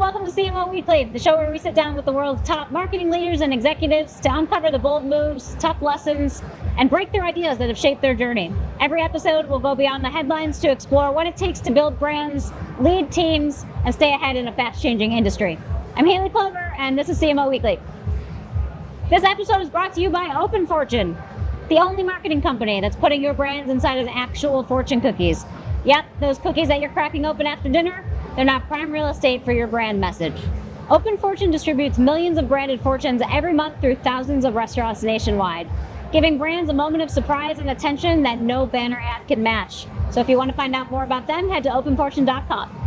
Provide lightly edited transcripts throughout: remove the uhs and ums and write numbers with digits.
welcome to CMO Weekly, the show where we sit down with the world's top marketing leaders and executives to uncover the bold moves, tough lessons, and breakthrough ideas that have shaped their journey. Every episode will go beyond the headlines to explore what it takes to build brands, lead teams, and stay ahead in a fast-changing industry. I'm Haley Clover, and this is CMO Weekly. This episode is brought to you by Open Fortune, the only marketing company that's putting your brands inside of actual fortune cookies. Yep, those cookies that you're cracking open after dinner, they're not prime real estate for your brand message. Open Fortune distributes millions of branded fortunes every month through thousands of restaurants nationwide, giving brands a moment of surprise and attention that no banner ad can match. So if you want to find out more about them, head to openfortune.com.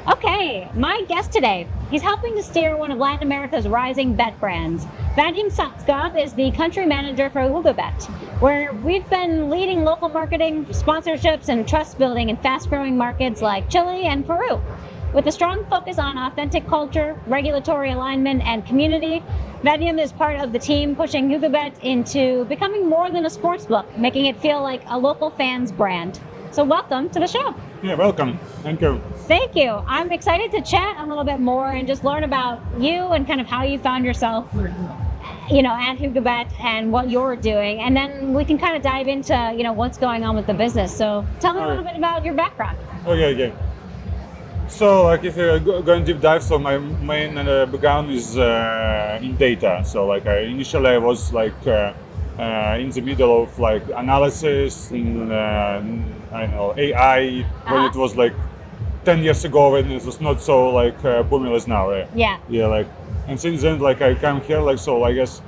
Okay, my guest today, he's helping to steer one of Latin America's rising bet brands. Vadym Sotskov is the country manager for JugaBet, where we've been leading local marketing, sponsorships, and trust building in fast-growing markets like Chile and Peru. With a strong focus on authentic culture, regulatory alignment, and community, Vadym is part of the team pushing JugaBet into becoming more than a sportsbook, making it feel like a local fan's brand. So welcome to the show. Yeah, welcome. Thank you. Thank you. I'm excited to chat a little bit more and just learn about you and kind of how you found yourself, at JugaBet and what you're doing. And then we can kind of dive into, what's going on with the business. So tell me a little bit about your background. Okay. So, if you're going deep dive, so my main background is in data. So, initially I was in the middle of analysis in AI when it was 10 years ago, when it was not so booming as now. Yeah. And since then, I came here, so I guess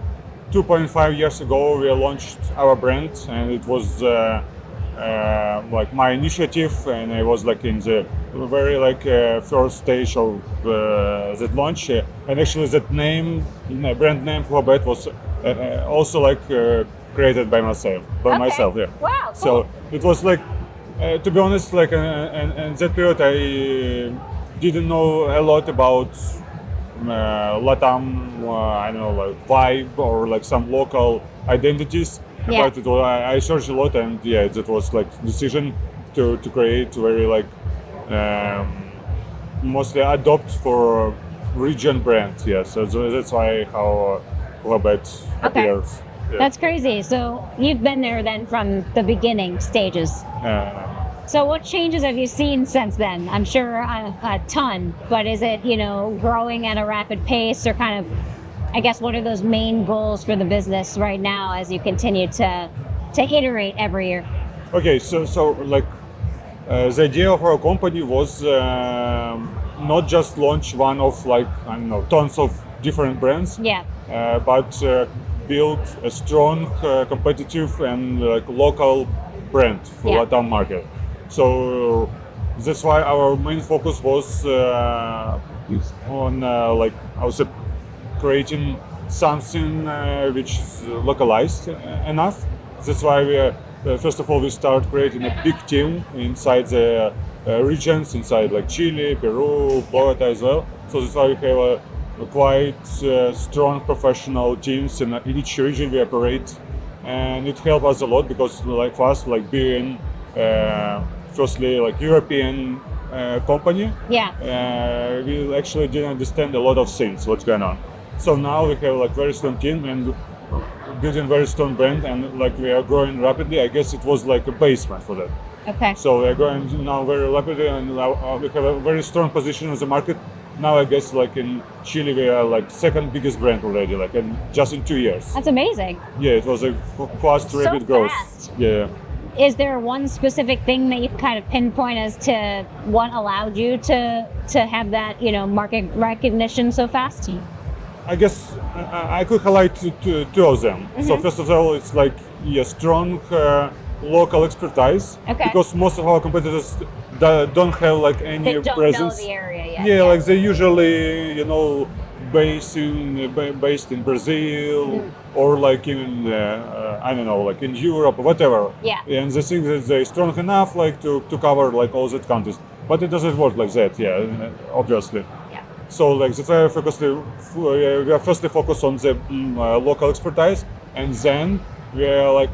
2.5 years ago we launched our brand, and it was my initiative, and I was in the very first stage of that launch. And actually, that name, brand name JugaBet, was also created by myself. Yeah. Wow. Cool. So it was to be honest, in that period, I didn't know a lot about Latam, vibe or some local identities. Yeah. But I searched a lot, and that was decision to create very mostly adopt for region brand. Yeah, so that's why how JugaBet appears. Yeah. That's crazy. So you've been there then from the beginning stages. So what changes have you seen since then? I'm sure a ton, but is it, growing at a rapid pace, or kind of, I guess, what are those main goals for the business right now as you continue to iterate every year? Okay, so the idea of our company was not just launch one of tons of different brands. Yeah. But build a strong, competitive and local brand for Latam market. So that's why our main focus was on I would say creating something which is localized enough. That's why we first of all we start creating a big team inside the regions, inside Chile, Peru, Bogota as well. So that's why we have quite strong professional teams in each region we operate, and it helps us a lot because for us being firstly European company, we actually didn't understand a lot of things what's going on. So now we have very strong team and building very strong brand, and we are growing rapidly. I guess it was a basement for that. Okay. So we are growing now very rapidly, and we have a very strong position in the market. Now I guess in Chile we are second biggest brand already, just in 2 years. That's amazing. Yeah, it was a fast, rapid growth. Fast. Yeah. Is there one specific thing that you kind of pinpoint as to what allowed you to have that, market recognition so fast? I guess I could highlight two of them. Mm-hmm. So first of all, it's strong local expertise. Okay. Because most of our competitors don't have any they don't presence. Know the area yet. Yeah, they usually based in Brazil or in in Europe or whatever. Yeah. And they think that they're strong enough to cover all the countries, but it doesn't work like that. Yeah, obviously. Yeah. So that's why we are firstly focused on the local expertise, and then we are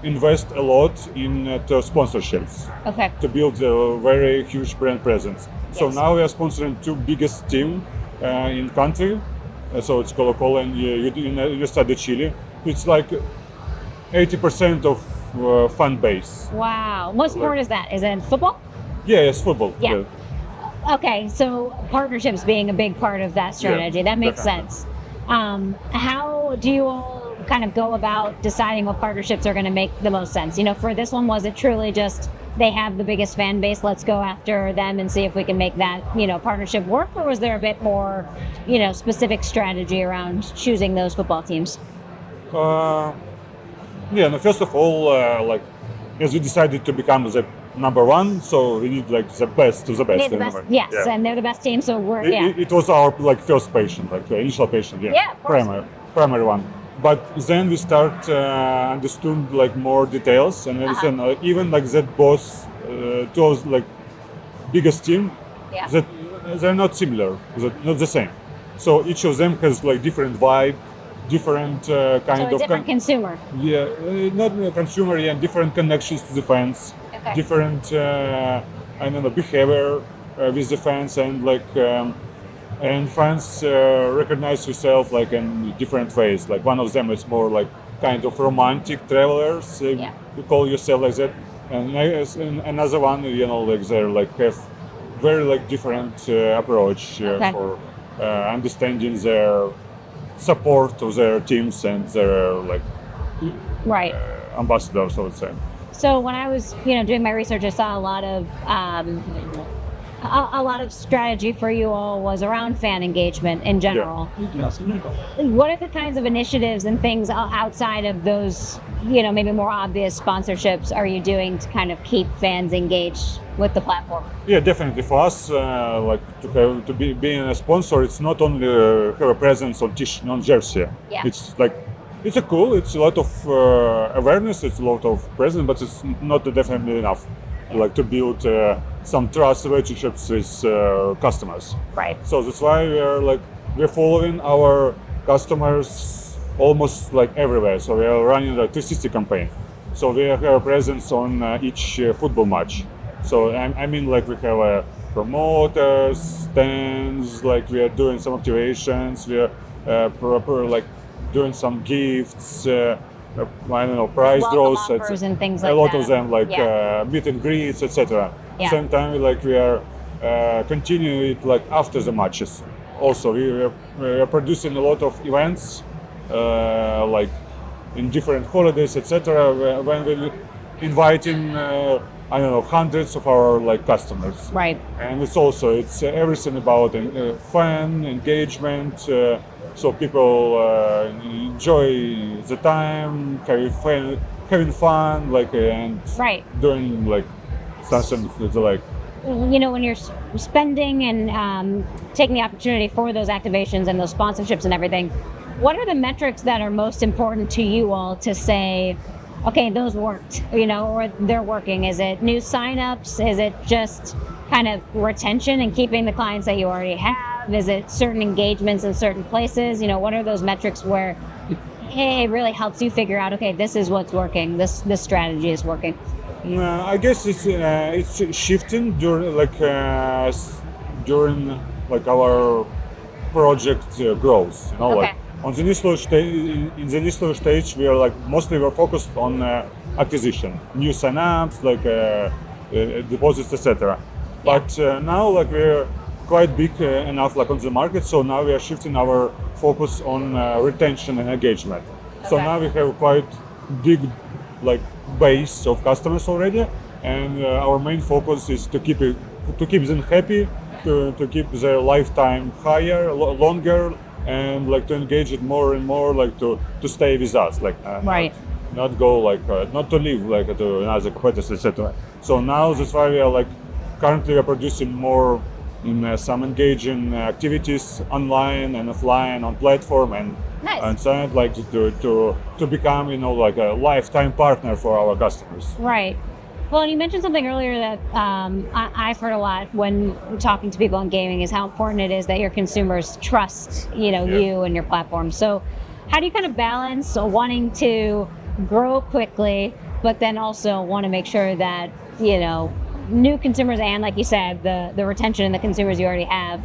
invest a lot in sponsorships. Okay. To build a very huge brand presence. So Yes. now we are sponsoring two biggest team in country. So it's Colo-Colo and Universidad de Chile. It's like 80% of fan base. Wow. What sport is that? Is it football? Yeah, it's football. Yeah. Okay, so partnerships being a big part of that strategy, that makes definitely. sense. How do you all kind of go about deciding what partnerships are going to make the most sense? For this one, was it truly just they have the biggest fan base, let's go after them and see if we can make that, partnership work? Or was there a bit more, specific strategy around choosing those football teams? Yeah, no, first of all, as we decided to become the number one, so we need like the best to the best. They're the best, yes, Yeah. and they're the best team, so we're, It was our like first patient, like initial patient, Yeah, of course. primary one. But then we start understood like more details and understand even like that both those like biggest team Yeah. that they're not similar, not the same. So each of them has like different vibe, different kind So a of different consumer. yeah, not consumer, yeah, different connections to the fans, Okay. different I don't know behavior with the fans and fans recognize yourself like in different ways. Like one of them is more like kind of romantic travelers. Yeah. You call yourself like that, and another one, like they're like have very like different approach Okay. for understanding their support to their teams and their like Right. ambassadors, I would say. So when I was, doing my research, I saw a lot of strategy for you all was around fan engagement in general. What are the kinds of initiatives and things outside of those, maybe more obvious sponsorships are you doing to kind of keep fans engaged with the platform? Yeah, definitely. For us, like to be being a sponsor, it's not only have a presence on jersey. Yeah. It's like it's a cool. It's a lot of awareness. It's a lot of presence, but it's not definitely enough. Like to build some trust relationships with customers. Right. So that's why we're following our customers almost like everywhere. So we are running a 360 campaign. So we have a presence on each football match. So I mean, like we have promoters, stands. Like we are doing some activations. We are like doing some gifts. I don't know, prize Welcome draws, offers and things a like lot that. of them, like Yeah. meet and greets, etc. Yeah. Same time, we are continuing it like after the matches. Also, we are producing a lot of events, like in different holidays, etc. When we inviting, I don't know, hundreds of our like customers. Right. And it's everything about fan engagement. So people enjoy the time, having fun, like and Right. doing like something that's like When you're spending and taking the opportunity for those activations and those sponsorships and everything, what are the metrics that are most important to you all to say, okay, those worked, or they're working? Is it new signups? Is it just kind of retention and keeping the clients that you already have? Is it certain engagements in certain places? What are those metrics where it really helps you figure out, okay, this is what's working, this strategy is working? I guess it's shifting during our project growth. Okay. Like on the initial stage, in the initial stage, we are like mostly we're focused on acquisition, new signups, deposits, etc. But now we're quite big enough on the market, so now we are shifting our focus on retention and engagement. So Okay. now we have quite big base of customers already, and our main focus is to keep them happy, to keep their lifetime higher, longer, and to engage it more and more, to stay with us, Right. not go not to leave to another competitors, etc. So now that's why we are currently we are producing more in some engaging activities online and offline on platform and Nice. and so I'd like to become a lifetime partner for our customers. Right. Well, and you mentioned something earlier that I've heard a lot when talking to people in gaming is how important it is that your consumers trust, you and your platform. So how do you kind of balance wanting to grow quickly, but then also want to make sure that, new consumers and, like you said, the retention and the consumers you already have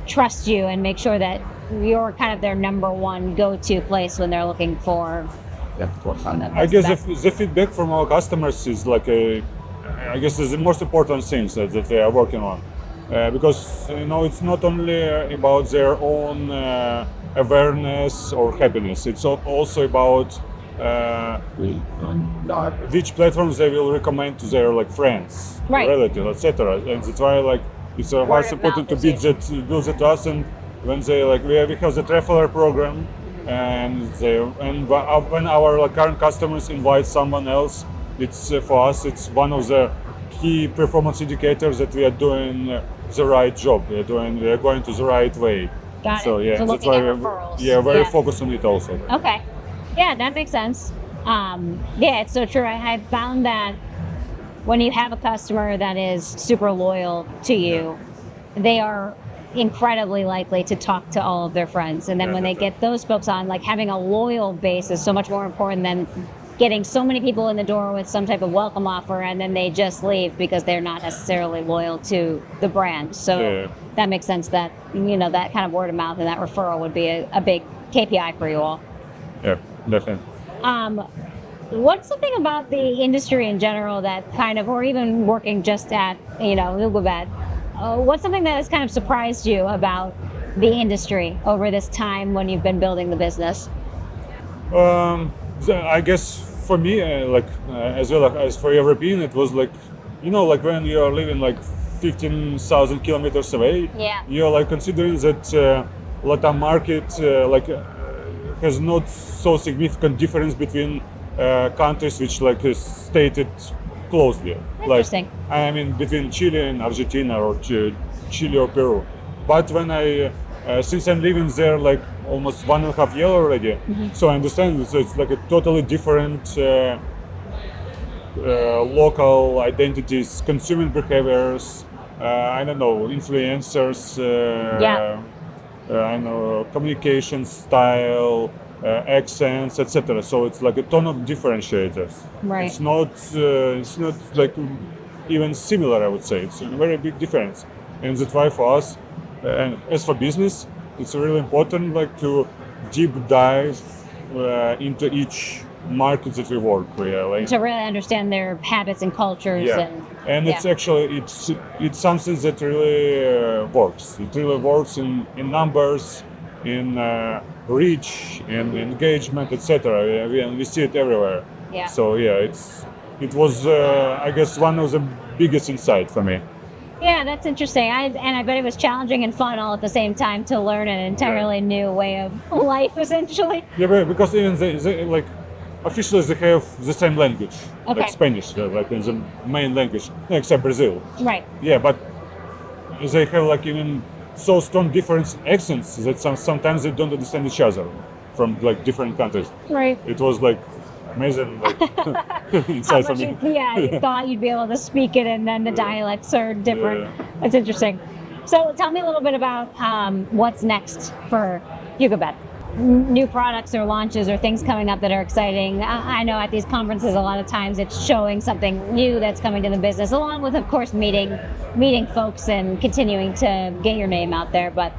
trust you and make sure that you're kind of their number one go-to place when they're looking for what's on them. I guess the feedback from our customers is like I guess is the most important things that they are working on, because it's not only about their own awareness or happiness. It's also about which platforms they will recommend to their friends, Right. relatives, etc. And that's why it's most important to build the trust. And when they we have the traveler program, and when our current customers invite someone else, it's for us it's one of the key performance indicators that we are doing the right job. We are going to the right way. Got So it. yeah, So that's looking why at we're referrals. very focused on it also. Okay. Yeah, that makes sense. Yeah, it's so true. I found that when you have a customer that is super loyal to you, they are incredibly likely to talk to all of their friends. And then when they get those folks on, having a loyal base is so much more important than getting so many people in the door with some type of welcome offer and then they just leave because they're not necessarily loyal to the brand. So that makes sense that, that kind of word of mouth and that referral would be a big KPI for you all. Yeah, definitely. What's something about the industry in general that or even working just at, JugaBet, what's something that has kind of surprised you about the industry over this time when you've been building the business? I guess for me, as well as for European, it was when you are living 15,000 kilometers away, you're considering that Latam market has not so significant difference between countries which is stated closely. Interesting. I mean between Chile and Argentina or Chile or Peru. But when since I'm living there almost 1.5 years already, so I understand it's a totally different local identities, consuming behaviors, I don't know, influencers, I know communication style, accents, etc. So it's a ton of differentiators. Right. It's not even similar. I would say it's a very big difference, and that's why for us, and as for business, it's really important to deep dive into each market that we work with. To really understand their habits and cultures. And it's actually it's something that really works. It really works in numbers, in reach, in engagement, etc. We see it everywhere. Yeah. So it was I guess one of the biggest insights for me. Yeah, that's interesting. I bet it was challenging and fun all at the same time to learn an entirely new way of life, essentially. Yeah, because even they officially they have the same language, like Spanish, in the main language, except Brazil. Right. Yeah, but they have even so strong difference in accents that sometimes they don't understand each other from different countries. Right. It was amazing insight for me. You thought you'd be able to speak it and then the dialects are different. Yeah. That's interesting. So tell me a little bit about what's next for JugaBet. New products or launches or things coming up that are exciting. I know at these conferences a lot of times it's showing something new that's coming to the business, along with, of course, meeting folks and continuing to get your name out there. But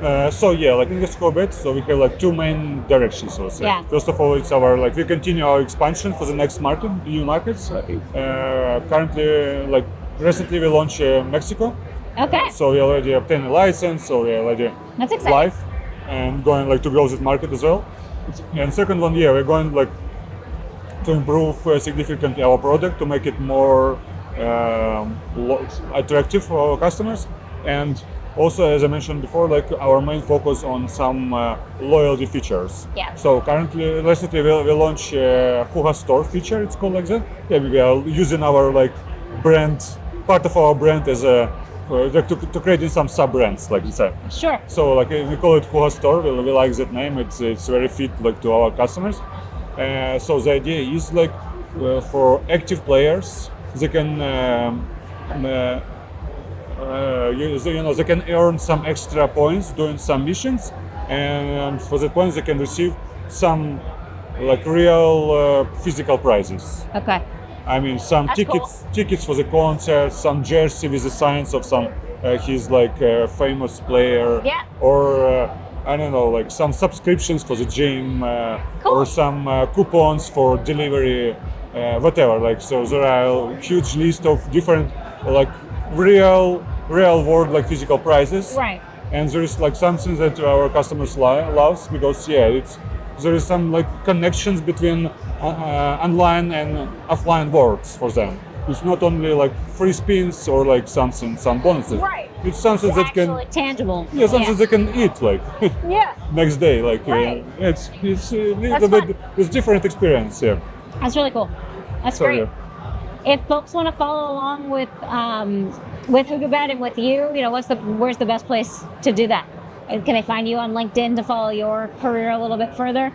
in this JugaBet, so we have two main directions. So say. Yeah. First of all, it's our we continue our expansion for the next new markets. Currently, recently we launched Mexico. Okay. So we already obtained a license. So we already That's exciting. live and going to grow that market as well. And second one, we're going to improve significantly our product to make it more attractive for our customers. And also, as I mentioned before, our main focus on some loyalty features. Yeah. So recently we launched Juga Store feature. It's called like that. Yeah, we are using our brand, part of our brand as a to create some sub brands inside. Sure. So we call it Juga Store. We like that name. It's very fit to our customers. So the idea is for active players, they can they can earn some extra points doing some missions, and for the points they can receive some real physical prizes. Okay. I mean, some That's tickets for the concert, some jersey with the signs of some his like famous player, Yeah. or I don't know, like some subscriptions for the gym, Cool. or some coupons for delivery, whatever. Like, so there are a huge list of different like real world like physical prices. Right. And there is like something that our customers loves, because there is some like connections between online and offline worlds for them. It's not only like free spins or like some bonuses. Right. It's something It's that actually can tangible. something they can eat like Yeah. next day. Like Right. it's a little That's bit fun. it's different experience. Yeah. That's really cool. That's So, great. yeah. If folks want to follow along with JugaBet and with you, where's the best place to do that? Can they find you on LinkedIn to follow your career a little bit further?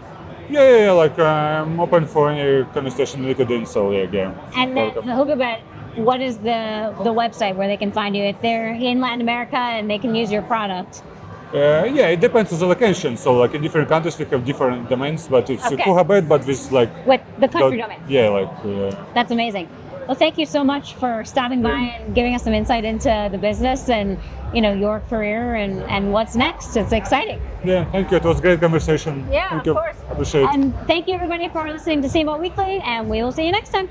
Yeah. Like I'm open for any conversation LinkedIn. So yeah. And then Welcome. JugaBet, what is the website where they can find you if they're in Latin America and they can use your product? It depends on the location. So like in different countries we have different domains, but it's Okay. JugaBet, but with like With the country domain. Yeah, like That's amazing. Well, thank you so much for stopping by and giving us some insight into the business and your career and what's next. It's exciting. yeah. Thank you. It was a great conversation. Yeah, Thank of you. course. Appreciate it. And thank you everybody for listening to CMO Weekly, and we will see you next time.